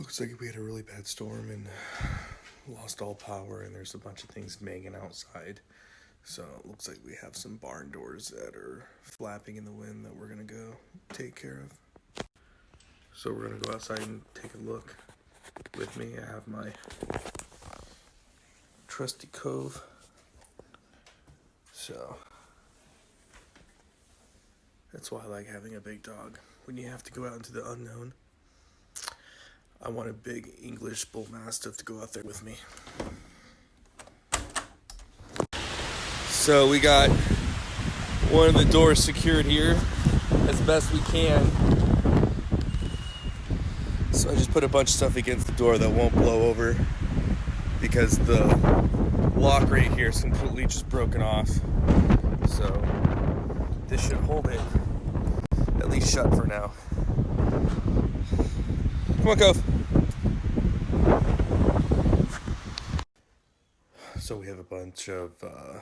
Looks like we had a really bad storm and lost all power, and there's a bunch of things banging outside. So it looks like we have some barn doors that are flapping in the wind that we're gonna go take care of. So we're gonna go outside and take a look. With me, I have my trusty Cove. So that's why I like having a big dog. When you have to go out into the unknown, I want a big English bull mastiff to go out there with me. So we got one of the doors secured here as best we can. So I just put a bunch of stuff against the door that won't blow over because the lock right here is completely just broken off. So this should hold it at least shut for now. Come on, Cove. So we have a bunch of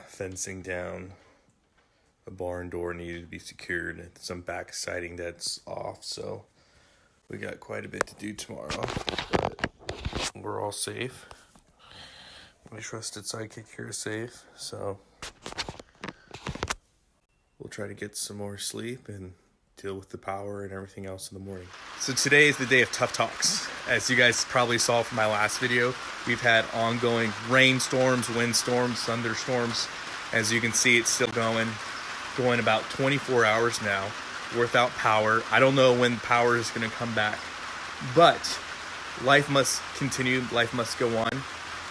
fencing down. The barn door needed to be secured. Some back siding that's off, so we got quite a bit to do tomorrow. But we're all safe. My trusted sidekick here is safe, so we'll try to get some more sleep and deal with the power and everything else in the morning. So today is the day of tough talks. As you guys probably saw from my last video, we've had ongoing rainstorms, windstorms, thunderstorms. As you can see, it's still going about 24 hours now without power. I don't know when power is going to come back, but life must continue, life must go on.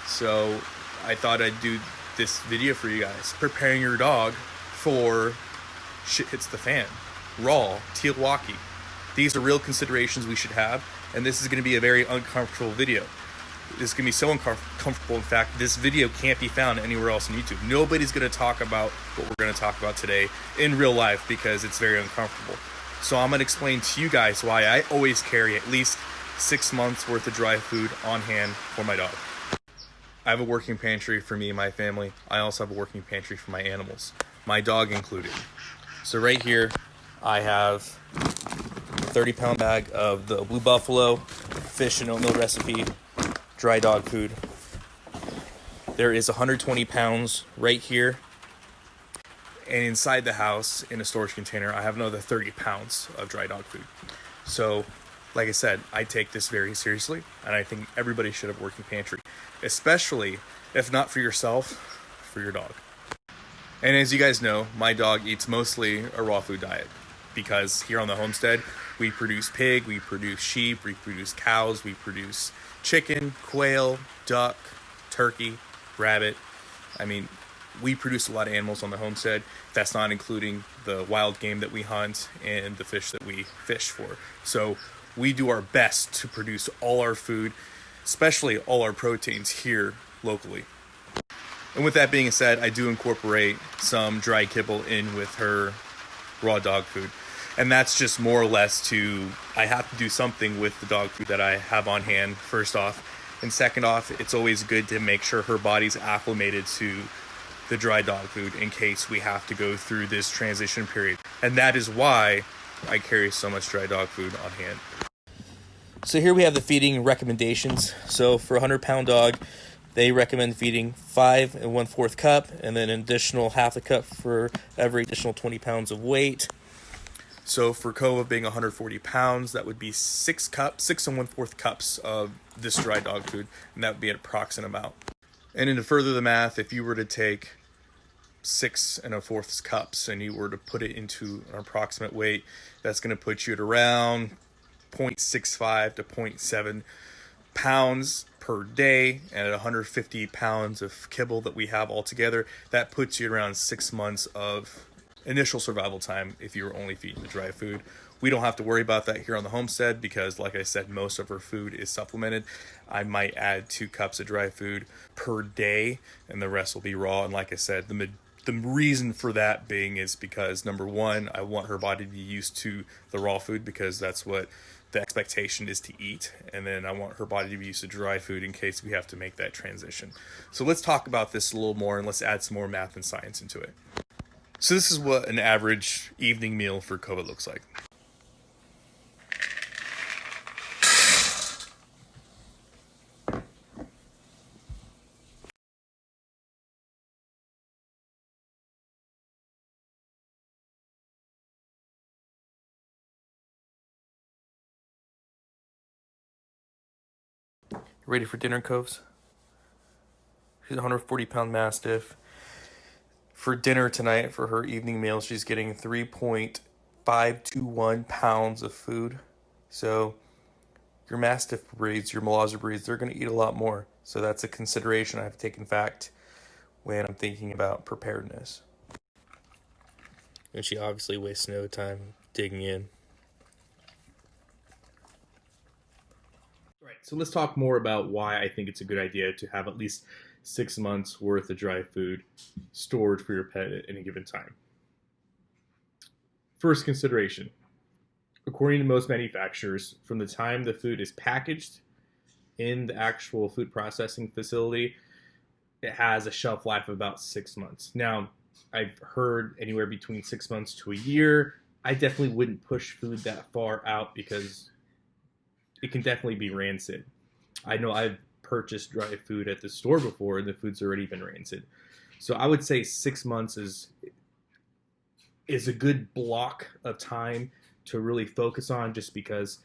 So I thought I'd do this video for you guys, preparing your dog for shit hits the fan. Raw, Tealwalkie. These are real considerations we should have, and this is going to be a very uncomfortable video. This is going to be so uncomfortable, in fact, this video can't be found anywhere else on YouTube. Nobody's going to talk about what we're going to talk about today in real life because it's very uncomfortable. So I'm going to explain to you guys why I always carry at least 6 months worth of dry food on hand for my dog. I have a working pantry for me and my family. I also have a working pantry for my animals, my dog included. So right here, I have a 30-pound bag of the Blue Buffalo fish and oatmeal recipe dry dog food. There is 120 pounds right here. And inside the house, in a storage container, I have another 30 pounds of dry dog food. So, like I said, I take this very seriously, and I think everybody should have a working pantry, especially if not for yourself, for your dog. And as you guys know, my dog eats mostly a raw food diet because here on the homestead, we produce pig, we produce sheep, we produce cows, we produce chicken, quail, duck, turkey, rabbit. I mean, we produce a lot of animals on the homestead. That's not including the wild game that we hunt and the fish that we fish for. So we do our best to produce all our food, especially all our proteins here locally. And with that being said, I do incorporate some dry kibble in with her raw dog food. And that's just more or less I have to do something with the dog food that I have on hand, first off. And second off, it's always good to make sure her body's acclimated to the dry dog food in case we have to go through this transition period. And that is why I carry so much dry dog food on hand. So here we have the feeding recommendations. So for a 100-pound dog, they recommend feeding 5 1/4 cup and then an additional half a cup for every additional 20 pounds of weight. So for Kova being 140 pounds, that would be 6 1/4 cups of this dry dog food, and that would be an approximate amount. And to further the math, if you were to take 6 1/4 cups and you were to put it into an approximate weight, that's going to put you at around 0.65 to 0.7 pounds per day, and at 150 pounds of kibble that we have altogether, that puts you around 6 months of initial survival time if you were only feeding the dry food. We don't have to worry about that here on the homestead because, like I said, most of our food is supplemented. I might add 2 cups of dry food per day, and the rest will be raw. And like I said, the reason for that being is because, number one, I want her body to be used to the raw food because that's what the expectation is to eat, and then I want her body to be used to dry food in case we have to make that transition. So let's talk about this a little more, and let's add some more math and science into it. So this is what an average evening meal for Kova looks like. Ready for dinner, Coves? She's a 140-pound Mastiff. For dinner tonight, for her evening meal, she's getting 3.521 pounds of food. So your Mastiff breeds, your Malazar breeds, they're going to eat a lot more. So that's a consideration I have to take in fact when I'm thinking about preparedness. And she obviously wastes no time digging in. Right, so let's talk more about why I think it's a good idea to have at least 6 months worth of dry food stored for your pet at any given time. First consideration, according to most manufacturers, from the time the food is packaged in the actual food processing facility, it has a shelf life of about 6 months. Now, I've heard anywhere between 6 months to a year. I definitely wouldn't push food that far out because it can definitely be rancid. I know I've purchased dry food at the store before and the food's already been rancid. So I would say 6 months is a good block of time to really focus on, just because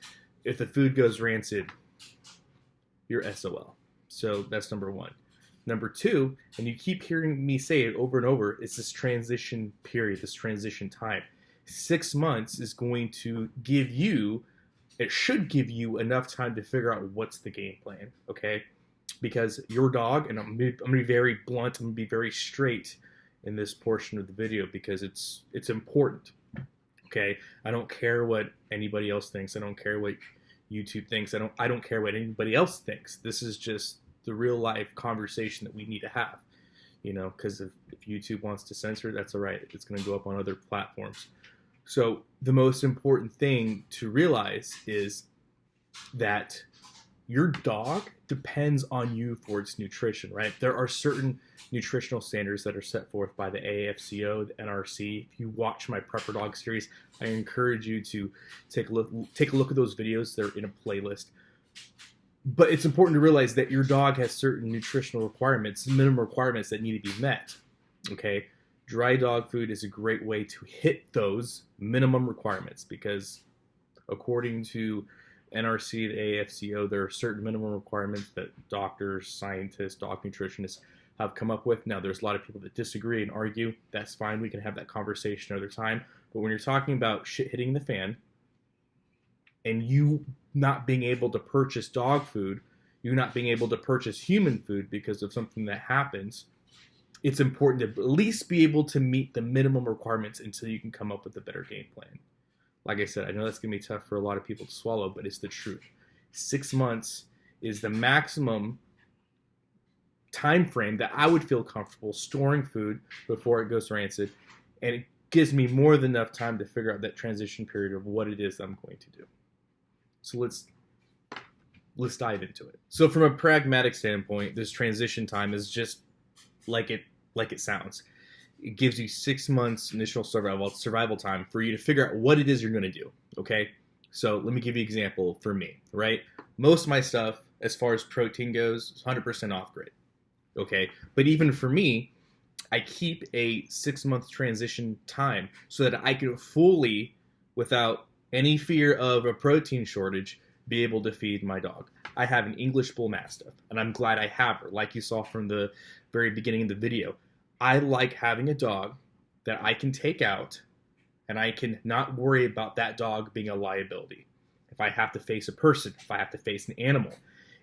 if the food goes rancid, you're SOL. So that's number one. Number two, and you keep hearing me say it over and over, it's this transition period, this transition time. 6 months is going to give you, it should give you enough time to figure out what's the game plan, okay? Because your dog, and I'm going to be very blunt, I'm going to be very straight in this portion of the video because it's important, okay? I don't care what anybody else thinks. I don't care what YouTube thinks. I don't care what anybody else thinks. This is just the real life conversation that we need to have, you know, because if YouTube wants to censor it, that's all right. It's going to go up on other platforms. So the most important thing to realize is that your dog depends on you for its nutrition, right? There are certain nutritional standards that are set forth by the AAFCO, the NRC. If you watch my Prepper Dog series, I encourage you to take a look at those videos. They're in a playlist. But it's important to realize that your dog has certain nutritional requirements, minimum requirements that need to be met, okay? Dry dog food is a great way to hit those minimum requirements because according to NRC, the AAFCO, there are certain minimum requirements that doctors, scientists, dog nutritionists have come up with. Now, there's a lot of people that disagree and argue. That's fine. We can have that conversation another time. But when you're talking about shit hitting the fan and you not being able to purchase dog food, you not being able to purchase human food because of something that happens, it's important to at least be able to meet the minimum requirements until you can come up with a better game plan. Like I said, I know that's going to be tough for a lot of people to swallow, but it's the truth. 6 months is the maximum time frame that I would feel comfortable storing food before it goes rancid, and it gives me more than enough time to figure out that transition period of what it is I'm going to do. So let's dive into it. So from a pragmatic standpoint, this transition time is just like it sounds. It gives you 6 months initial survival time for you to figure out what it is you're going to do, okay? So let me give you an example for me, right? Most of my stuff, as far as protein goes, is 100% off-grid, okay? But even for me, I keep a 6-month transition time so that I can fully, without any fear of a protein shortage, be able to feed my dog. I have an English Bull Mastiff, and I'm glad I have her, like you saw from the very beginning of the video. I like having a dog that I can take out, and I can not worry about that dog being a liability. If I have to face a person, if I have to face an animal,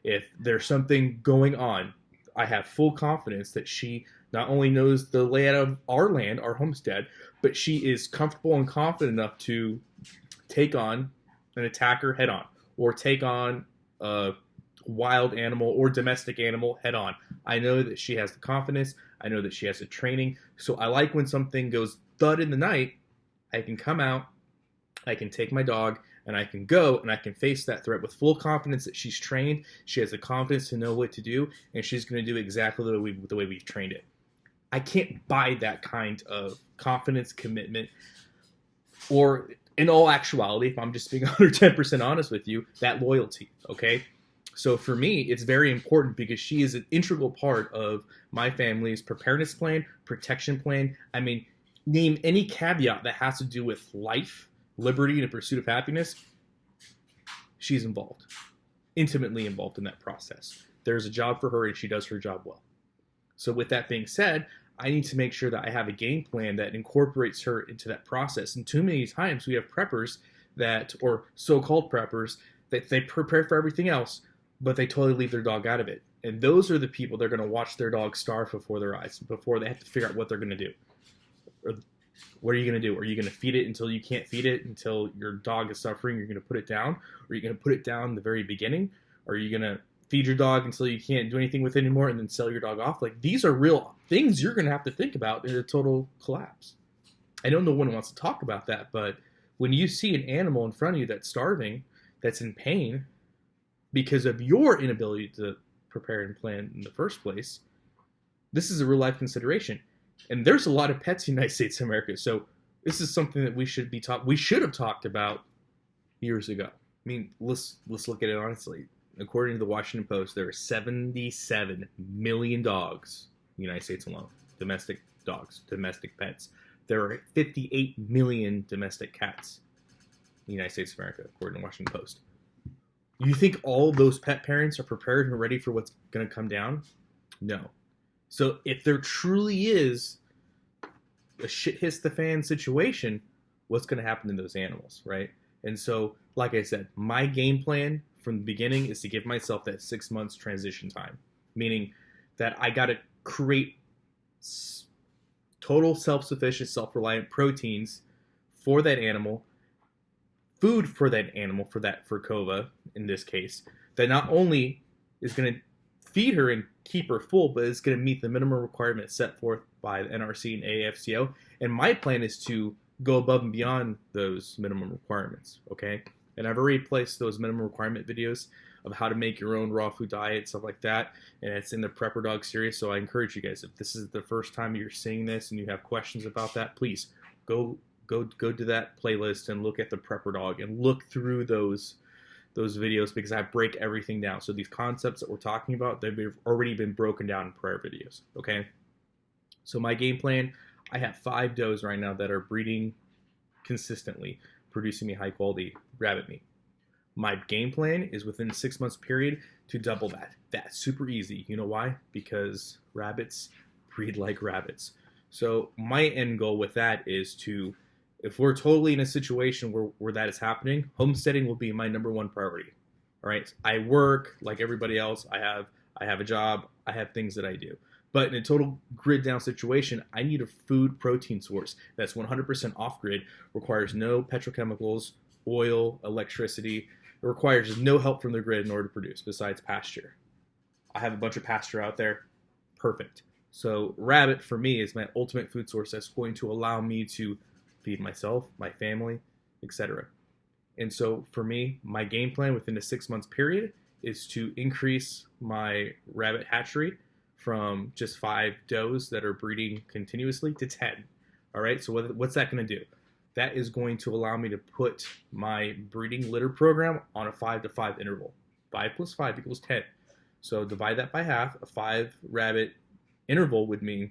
if there's something going on, I have full confidence that she not only knows the layout of our land, our homestead, but she is comfortable and confident enough to take on an attacker head on, or take on a wild animal or domestic animal head on. I know that she has the confidence. I know that she has the training. So I like when something goes thud in the night, I can come out, I can take my dog, and I can go and I can face that threat with full confidence that she's trained. She has the confidence to know what to do, and she's going to do exactly the way we've trained it. I can't buy that kind of confidence, commitment, or in all actuality, if I'm just being 110% honest with you, that loyalty, okay? So for me, it's very important because she is an integral part of my family's preparedness plan, protection plan. I mean, name any caveat that has to do with life, liberty, and the pursuit of happiness, she's involved. intimately involved in that process. There's a job for her and she does her job well. So with that being said, I need to make sure that I have a game plan that incorporates her into that process. And too many times we have preppers that, or so-called preppers, that they prepare for everything else, but they totally leave their dog out of it. And those are the people that are going to watch their dog starve before their eyes, before they have to figure out what they're going to do. Or what are you going to do? Are you going to feed it until you can't feed it, until your dog is suffering? You're going to put it down? Or are you going to put it down in the very beginning? Or are you going to feed your dog until you can't do anything with it anymore and then sell your dog off? Like, these are real things you're going to have to think about in a total collapse. I know no one wants to talk about that, but when you see an animal in front of you that's starving, that's in pain because of your inability to prepare and plan in the first place, this is a real life consideration. And there's a lot of pets in the United States of America, so this is something that we should have talked about years ago. I mean, let's look at it honestly. According to the Washington Post, there are 77 million dogs in the United States alone. Domestic dogs, domestic pets. There are 58 million domestic cats in the United States of America, according to the Washington Post. You think all those pet parents are prepared and ready for what's going to come down? No. So if there truly is a shit hits the fan situation, what's going to happen to those animals, right? And so, like I said, my game plan from the beginning is to give myself that 6 months transition time, meaning that I got to create total self-sufficient, self-reliant proteins for that animal, food for that animal, for Kova in this case, that not only is going to feed her and keep her full, but it's going to meet the minimum requirements set forth by the NRC and AAFCO. And my plan is to go above and beyond those minimum requirements, okay? And I've already placed those minimum requirement videos of how to make your own raw food diet, stuff like that, and it's in the Prepper Dog series. So I encourage you guys, if this is the first time you're seeing this and you have questions about that, please go to that playlist and look at the Prepper Dog and look through those videos, because I break everything down. So these concepts that we're talking about, they've already been broken down in prior videos, okay? So my game plan, I have 5 does right now that are breeding consistently, producing me high quality rabbit meat. My game plan is within a 6 months period to double that. That's super easy. You know why? Because rabbits breed like rabbits. So my end goal with that is to, if we're totally in a situation where that is happening, homesteading will be my #1 priority. All right. I work like everybody else. I have a job. I have things that I do. But in a total grid down situation, I need a food protein source that's 100% off grid, requires no petrochemicals, oil, electricity. It requires no help from the grid in order to produce besides pasture. I have a bunch of pasture out there. Perfect. So rabbit for me is my ultimate food source that's going to allow me to feed myself, my family, etc. And so for me, my game plan within a 6 months period is to increase my rabbit hatchery from just 5 does that are breeding continuously to 10. All right, so what's that going to do? That is going to allow me to put my breeding litter program on a 5 to 5 interval. 5 plus 5 equals 10. So divide that by half. A 5 rabbit interval would mean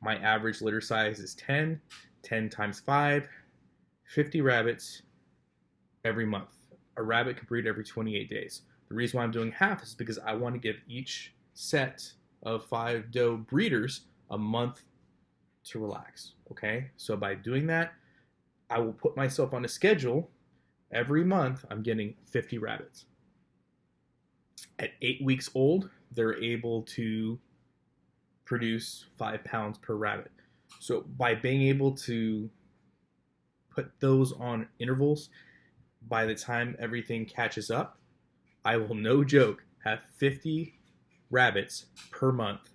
my average litter size is 10. 10 times 5, 50 rabbits every month. A rabbit can breed every 28 days. The reason why I'm doing half is because I want to give each set of 5 doe breeders a month to relax, okay? So by doing that, I will put myself on a schedule. Every month, I'm getting 50 rabbits. At 8 weeks old, they're able to produce 5 pounds per rabbit. So by being able to put those on intervals, by the time everything catches up, I will, no joke, have 50 rabbits per month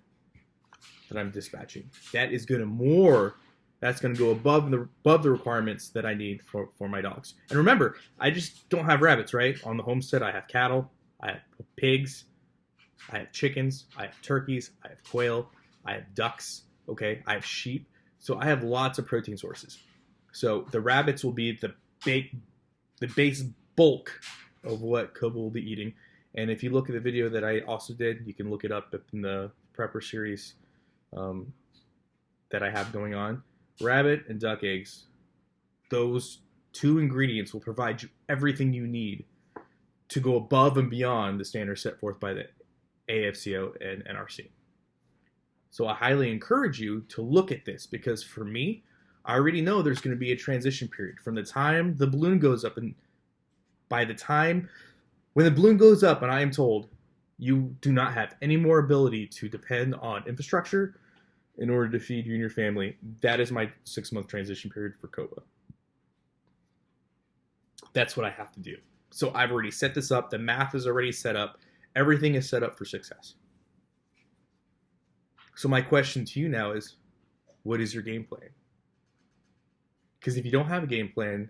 that I'm dispatching. That is going to that's going to go above the requirements that I need for my dogs. And remember, I just don't have rabbits, right? On the homestead, I have cattle, I have pigs, I have chickens, I have turkeys, I have quail, I have ducks, okay? I have sheep. So I have lots of protein sources. So the rabbits will be the base bulk of what Kova will be eating. And if you look at the video that I also did, you can look it up in the Prepper series that I have going on. Rabbit and duck eggs, those 2 ingredients will provide you everything you need to go above and beyond the standards set forth by the AFCO and NRC. So I highly encourage you to look at this, because for me, I already know there's going to be a transition period from the time the balloon goes up, and by the time when the balloon goes up and I am told you do not have any more ability to depend on infrastructure in order to feed you and your family, that is my 6-month transition period for COBA. That's what I have to do. So I've already set this up. The math is already set up. Everything is set up for success. So my question to you now is, what is your game plan? Because if you don't have a game plan,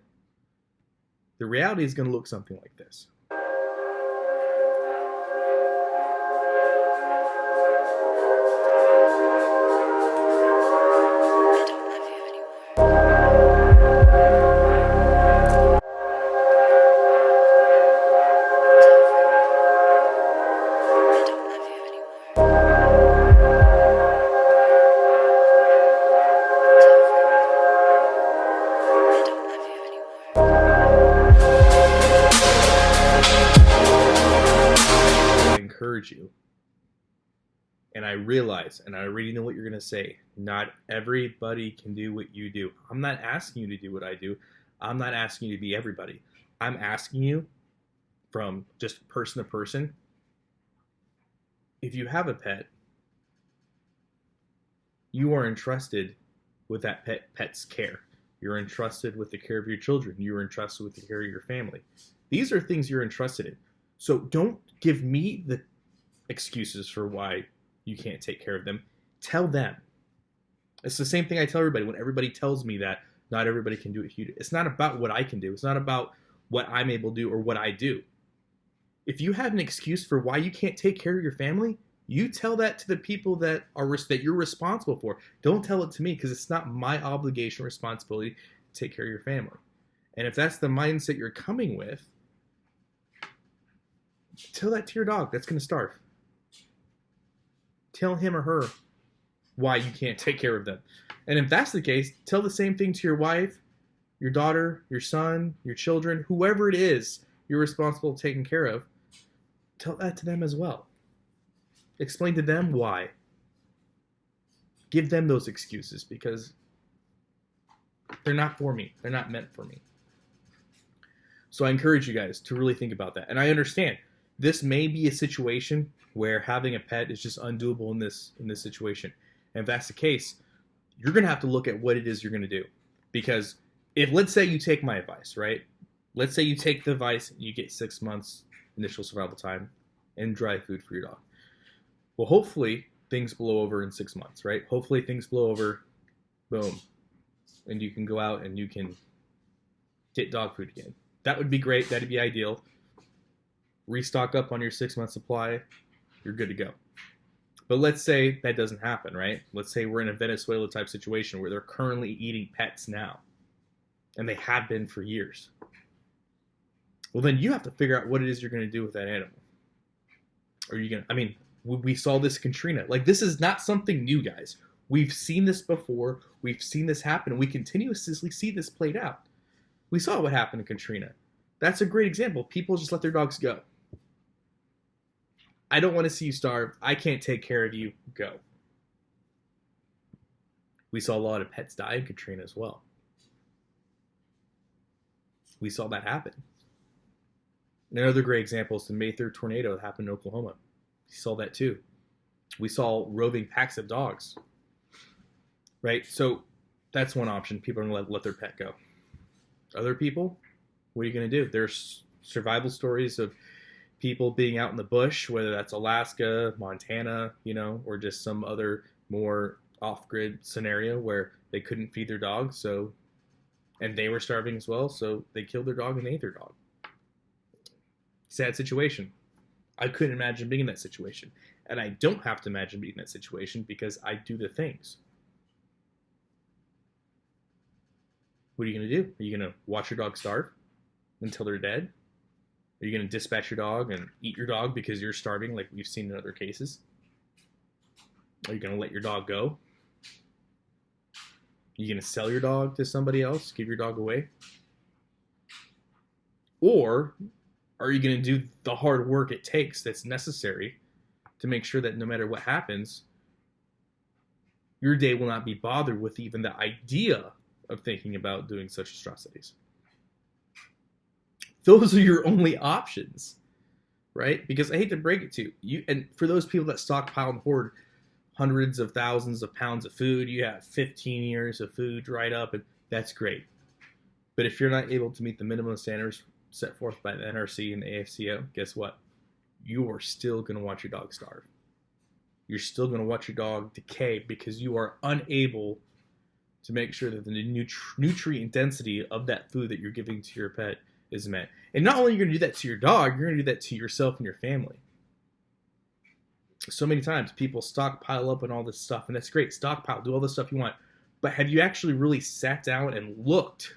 the reality is going to look something like this. You, and I realize, and I already know what you're going to say, not everybody can do what you do. I'm not asking you to do what I do. I'm not asking you to be everybody. I'm asking you, from just person to person, if you have a pet, you are entrusted with that pet's care. You're entrusted with the care of your children. You're entrusted with the care of your family. These are things you're entrusted in. So don't give me the excuses for why you can't take care of them. Tell them. It's the same thing I tell everybody when everybody tells me that not everybody can do what you do. It's not about what I can do. It's not about what I'm able to do or what I do. If you have an excuse for why you can't take care of your family, you tell that to the people that you're responsible for. Don't tell it to me, because it's not my obligation or responsibility to take care of your family. And if that's the mindset you're coming with, tell that to your dog that's going to starve. Tell him or her why you can't take care of them. And if that's the case, tell the same thing to your wife, your daughter, your son, your children, whoever it is you're responsible for taking care of. Tell that to them as well. Explain to them why. Give them those excuses, because they're not for me. They're not meant for me. So I encourage you guys to really think about that. And I understand this may be a situation where having a pet is just undoable in this situation. And if that's the case, you're going to have to look at what it is you're going to do. Because if, let's say you take my advice, right? Let's say you take the advice and you get 6 months initial survival time and dry food for your dog. Well, hopefully things blow over in 6 months, right? Hopefully things blow over, boom, and you can go out and you can get dog food again. That would be great. That'd be ideal. Restock up on your 6-month supply, you're good to go. But let's say that doesn't happen, right? Let's say we're in a Venezuela type situation where they're currently eating pets now, and they have been for years. Well, then you have to figure out what it is you're going to do with that animal. Are you going to, I mean, we saw this Katrina. Like, this is not something new, guys. We've seen this before. We've seen this happen. We continuously see this played out. We saw what happened to Katrina. That's a great example. People just let their dogs go. I don't want to see you starve. I can't take care of you. Go. We saw a lot of pets die in Katrina as well. We saw that happen. Another great example is the May 3rd tornado that happened in Oklahoma. We saw that too. We saw roving packs of dogs. Right? So that's one option. People are going to let their pet go. Other people, what are you going to do? There's survival stories of people being out in the bush, whether that's Alaska, Montana, or just some other more off-grid scenario where they couldn't feed their dog, and they were starving as well, so they killed their dog and ate their dog. Sad situation. I couldn't imagine being in that situation. And I don't have to imagine being in that situation because I do the things. What are you going to do? Are you going to watch your dog starve until they're dead? Are you going to dispatch your dog and eat your dog because you're starving like we've seen in other cases? Are you going to let your dog go? Are you going to sell your dog to somebody else? Give your dog away? Or Are you going to do the hard work it takes that's necessary to make sure that no matter what happens, your day will not be bothered with even the idea of thinking about doing such atrocities? Those are your only options, right? Because I hate to break it to you, and for those people that stockpile and hoard hundreds of thousands of pounds of food, you have 15 years of food dried up, and that's great. But if you're not able to meet the minimum standards set forth by the NRC and the AFCO, guess what? You are still going to watch your dog starve. You're still going to watch your dog decay because you are unable to make sure that the nutrient density of that food that you're giving to your pet is met. And not only are you going to do that to your dog, you're going to do that to yourself and your family. So many times people stockpile up on all this stuff, and that's great. Stockpile, do all the stuff you want. But have you actually really sat down and looked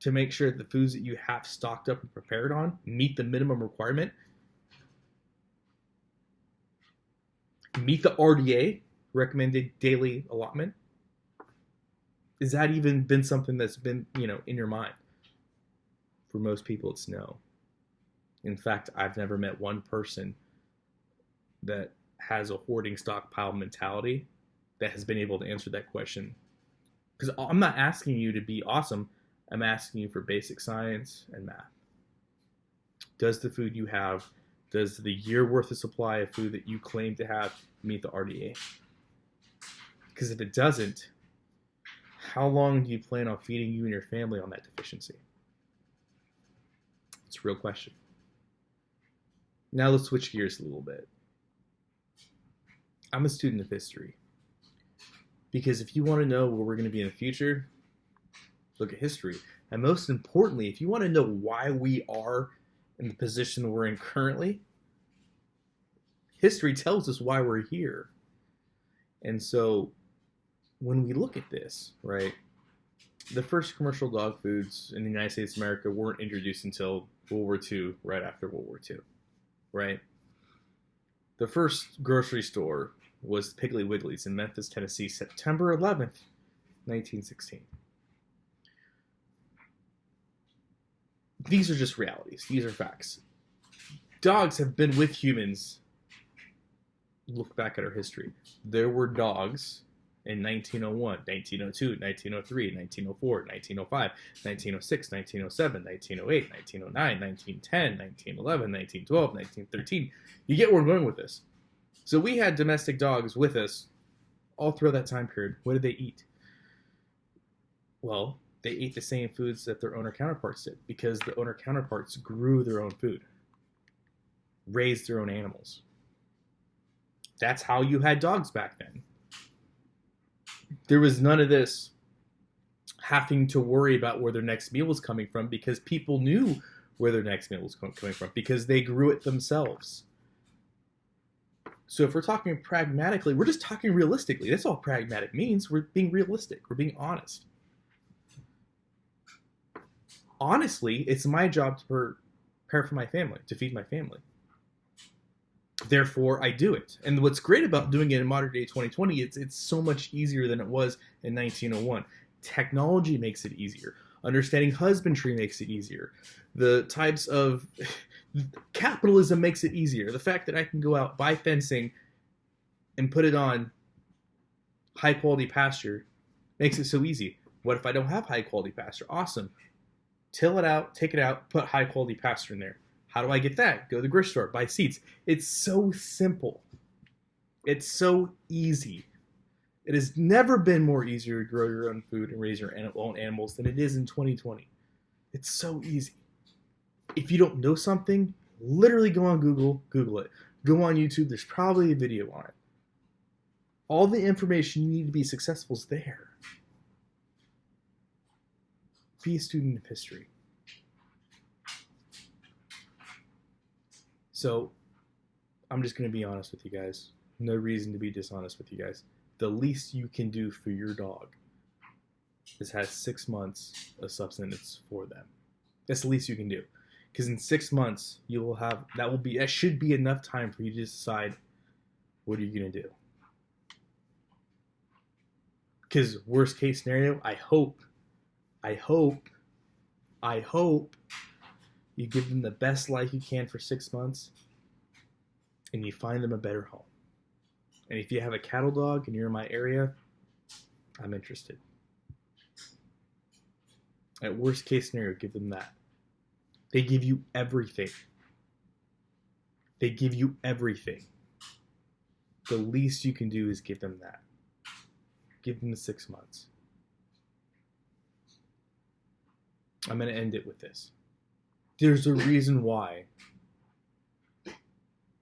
to make sure that the foods that you have stocked up and prepared on meet the minimum requirement? Meet the RDA, recommended daily allotment? Is that even been something that's been, in your mind? For most people, it's no. In fact, I've never met one person that has a hoarding stockpile mentality that has been able to answer that question. Because I'm not asking you to be awesome. I'm asking you for basic science and math. Does the food you have, does the year worth of supply of food that you claim to have meet the RDA? Because if it doesn't, how long do you plan on feeding you and your family on that deficiency? It's a real question. Now let's switch gears a little bit. I'm a student of history. Because if you want to know where we're going to be in the future, look at history. And most importantly, if you want to know why we are in the position we're in currently, history tells us why we're here. And so when we look at this, right, the first commercial dog foods in the United States of America weren't introduced until World War II, right after World War II, right? The first grocery store was Piggly Wiggly's in Memphis, Tennessee, September 11th, 1916. These are just realities. These are facts. Dogs have been with humans. Look back at our history. There were dogs in 1901, 1902, 1903, 1904, 1905, 1906, 1907, 1908, 1909, 1910, 1911, 1912, 1913. You get where I'm going with this. So we had domestic dogs with us all throughout that time period. What did they eat? Well, they ate the same foods that their owner counterparts did because the owner counterparts grew their own food, raised their own animals. That's how you had dogs back then. There was none of this having to worry about where their next meal was coming from because people knew where their next meal was coming from because they grew it themselves. So if we're talking pragmatically, we're just talking realistically. That's all pragmatic means. We're being realistic. We're being honest. Honestly, it's my job to prepare for my family, to feed my family. Therefore, I do it. And what's great about doing it in modern day 2020, it's so much easier than it was in 1901. Technology makes it easier. Understanding husbandry makes it easier. The types of capitalism makes it easier. The fact that I can go out, buy fencing, and put it on high quality pasture makes it so easy. What if I don't have high quality pasture? Awesome. Till it out, take it out, put high quality pasture in there. How do I get that? Go to the grocery store, buy seeds. It's so simple. It's so easy. It has never been more easier to grow your own food and raise your own animals than it is in 2020. It's so easy. If you don't know something, literally go on Google, Google it. Go on YouTube, there's probably a video on it. All the information you need to be successful is there. Be a student of history. So, I'm just going to be honest with you guys. No reason to be dishonest with you guys. The least you can do for your dog is have 6 months of subsistence for them. That's the least you can do. Because in 6 months, you will have, that should be enough time for you to decide what are you going to do. Because worst case scenario, I hope You give them the best life you can for 6 months, and you find them a better home. And if you have a cattle dog and you're in my area, I'm interested. At worst case scenario, give them that. They give you everything. They give you everything. The least you can do is give them that. Give them the 6 months. I'm going to end it with this. There's a reason why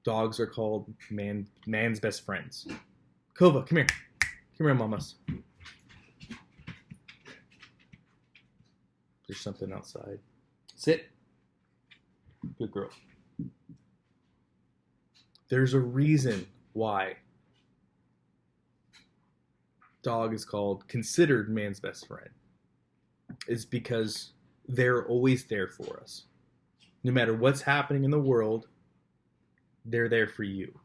dogs are called man's best friends. Kova, come here. Come here, mamas. There's something outside. Sit. Good girl. There's a reason why dog is considered man's best friend. It's because they're always there for us. No matter what's happening in the world, they're there for you.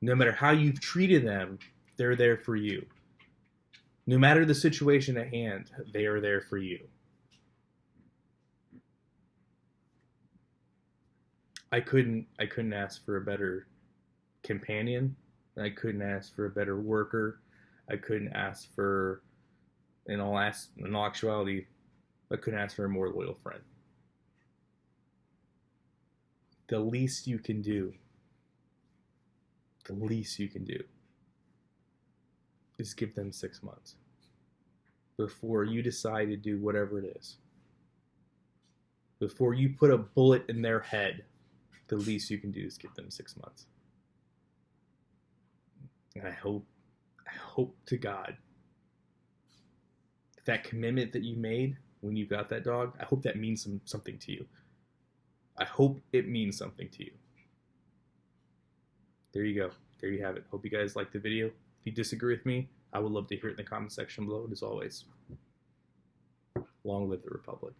No matter how you've treated them, they're there for you. No matter the situation at hand, they are there for you. I couldn't ask for a better companion. I couldn't ask for a better worker. I couldn't ask for, in all actuality, I couldn't ask for a more loyal friend. The least you can do is give them 6 months before you decide to do whatever it is. Before you put a bullet in their head, the least you can do is give them 6 months. And I hope to God that commitment that you made when you got that dog, I hope that means something to you. I hope it means something to you. There you go. There you have it. Hope you guys liked the video. If you disagree with me, I would love to hear it in the comment section below. And as always, long live the Republic.